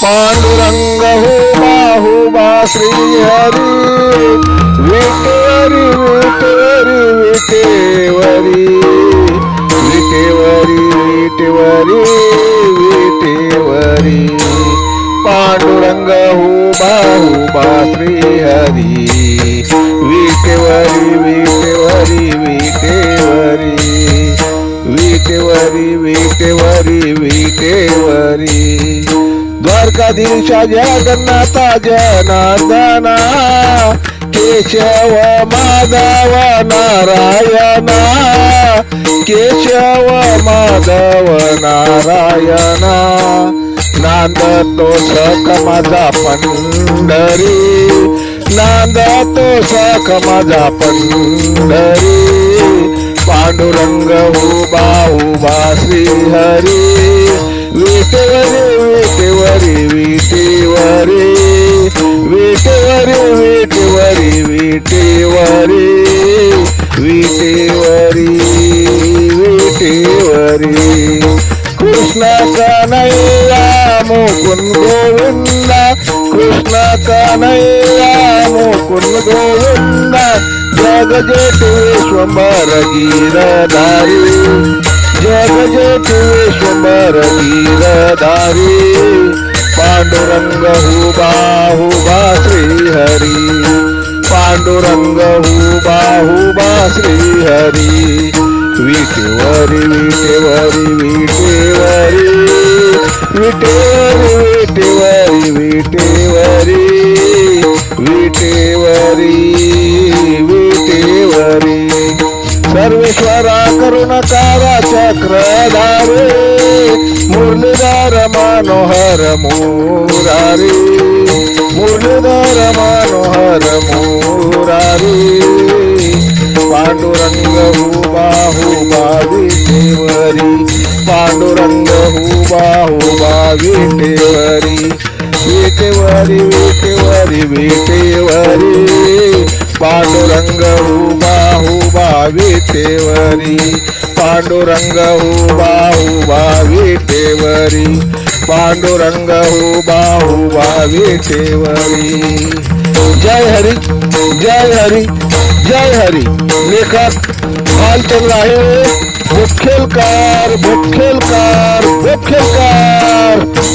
पांडुरंग हुबा हुबा श्री हरी विटेवरी विटेवरी विटेवरी विटेवरी विटेवरी विटेवरी पांडुरंग हुबा हुबा श्री हरी विटेवरी विटेवरी विटेवरी विटेवरी विटेवरी विटेवरी द्वारकाधीशा जगन्नाथा जनार्दना केशव माधव नारायणा केशव माधव नारायणा नांदतो सख माझा पंढरी नांदतो सख माझा पंढरी पांडुरंग हुबा हुबा श्री हरी विटेवरी विटेवरी विटेवरी विटेवरी विटेवरी विटेवरी विटेवरी विटेवरी कृष्ण कन्हैया मुकुंद गोविंद कृष्ण कन्हैया मुकुंद गोविंद जग जेठे विश्वंभर गिरधारी जग जेठे विश्वंभर गिरधारी पांडुरंग हुबा हुबा श्री हरी पांडुरंग हुबा हुबा श्री हरी विटेवरी विटेवरी विटेवरी विटेवरी विटेवरी विटेवरी विटेवरी सर्वेश्वरा करुणकारा चक्रधारे मुरलीधर मनोहर मुरारी मुरलीधर मनोहर मुरारी पांडुरंग हुबा हुबा विटेवरी पांडुरंग हुबा हुबा विटेवरी विटेवरी विटेवरी विटेवरी पांडुरंग हुबा हुबा विटेवरी पांडुरंग हुबा हुबा विटेवरी पांडुरंग हुबा हुबा विटेवरी जय हरी जय हरी जय हरी। लेखक हाल चल रहा है बुखेलकार बुखेलकार बुखेलकार।